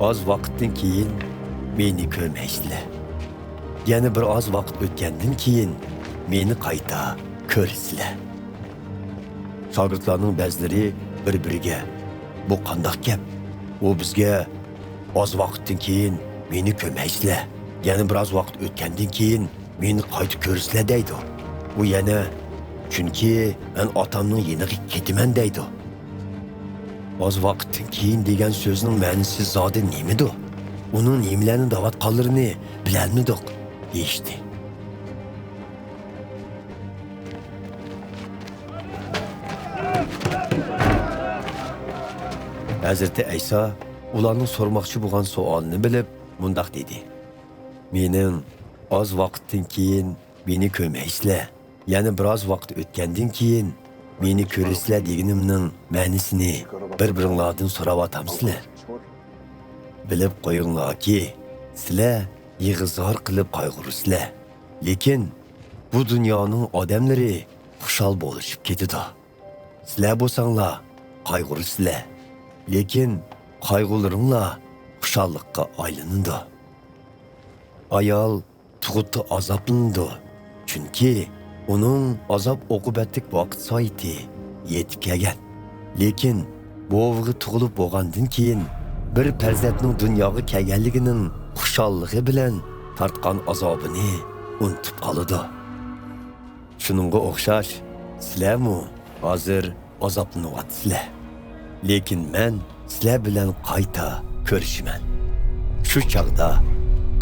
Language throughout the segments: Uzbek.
Az vaqtdan keyin meni ko'rmaysizlar. Yana bir oz vaqt o'tgandan keyin meni qayta ko'rasizlar. Shogirdlarning ba'zilari bir-biriga bu qandoq gap? U bizga oz vaqtdan keyin meni ko'rmaysizlar. Yana biroz vaqt o'tgandan keyin meni qayta ko'rasizlar deydi. U yana chunki men otamning yeniga ketaman deydi. Oz vaqtdan keyin degan so'zning ma'nosi zodi nimadi? Uning nimalarni davatqanlarini bilolmadik deyishdi. Hazreti Aysa ularning so'rmoqchi bo'lgan savolini bilib, mundaq dedi. Mening oz vaqtdan keyin meni ko'rmaysizlar. Yana biroz vaqt o'tgandan keyin meni ko'rasizlar deganimning ma'nosini bir-biringlardan so'rayapsizlar. Bilib qo'yinglarki, sizlar yig'izor qilib qayg'urasizlar. Lekin bu dunyoning odamlari xushal bo'lishib ketadi. Sizlar bo'lsanglar qayg'urasizlar. Lekin qayg'ularinglar xushallikqa aylanadi. Ayol tug'utda azoblanadi. Chunki uning azob oqibatlik vaqt soati yetib kelgan. Lekin bu o'g'li tug'ilib bo'lgandan keyin bir farzandning dunyoga kelganligining xushalligi bilan tortgan azobini unutib qoladi. Shuningga o'xshash, sizlarmi hozir azoblanyapsizlar. Lekin men sizlar bilan qayta ko'rishiman. Shu chaqda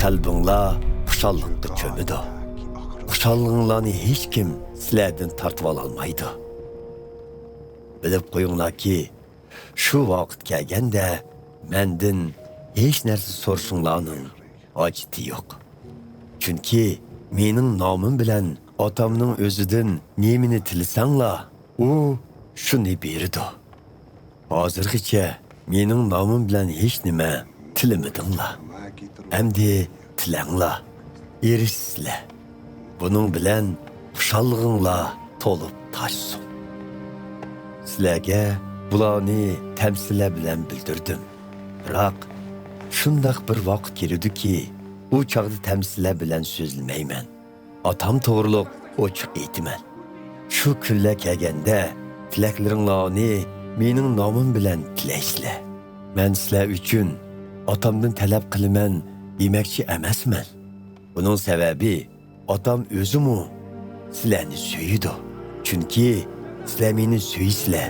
qalbinglar xushallikqa cho'midi. Xushalliginglarni hech kim sizlardan tortib olmaydi. Bilib qo'yinglarki, shu vaqt kelganda mendan hech narsa so'rashinglarning hojati yo'q. Chunki mening nomim bilan otamning o'zidan nemini tilasanglar, u shuni beradi. Hozirgacha mening nomim bilan hech nima tilamadinglar. Endi tilanglar, erishsizlar. Buning bilan xushalliginglar to'lib toshsin. Sizlarga bularni tamsillar bilan bildirdim. Biroq shundoq bir vaqt keladiki, u chaqda tamsillar bilan so'zlamayman. Otam to'g'riliq ochiq aytaman. Shu kunlar kelganda tilaklaringlarni mening nomim bilan tilaysizlar. Men sizlar uchun otamdan talab qilaman demoqchi emasman. Buning sababi otam o'zimi sizlarni so'yidi. Chunki sizlar meni so'ysizlar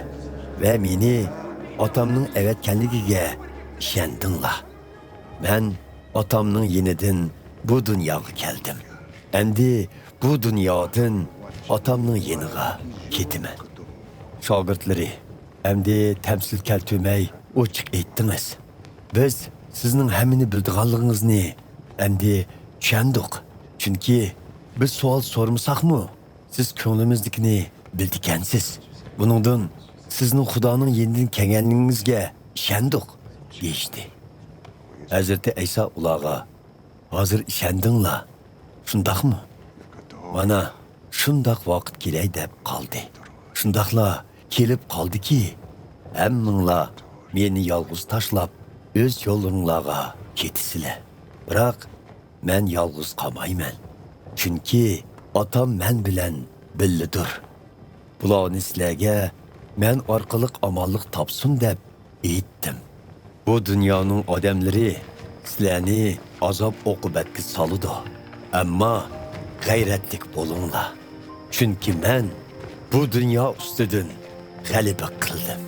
va meni otamning avatganligiga ishondinglar. Men otamning yenidan bu dunyoga keldim. Endi bu dunyodan otamning yeniga ketaman. Shogirdlari, endi tamsil keltirmay ochiq aytdingiz. Biz sizning hammani bildiganligingizni endi tushundik. Chunki biz savol so'rmasaqmi, siz ko'nglimiznikini bildikansiz. Buningdan sizning Xudoning yenidan kelganligingizga ishondik deyishdi. Hazreti Aysa ularga, hozir ishondinglar, shundaqmi? Mana shundoq vaqt kelay deb qoldi. Shundaqla kelib qoldiki, hammanglar meni yolg'iz tashlab o'z yo'llaringlarga ketisizlar. Biroq men yolg'iz qolmayman. Chunki otam men bilan birlidir. Bularni sizlarga men orqali omonlik topsin deb aytdim. Bu dunyoning odamlari sizlarni azob oqibatga soladi. Ammo g'ayratlik bo'linglar. Chunki men bu dunyo ustidan g'alaba qildim.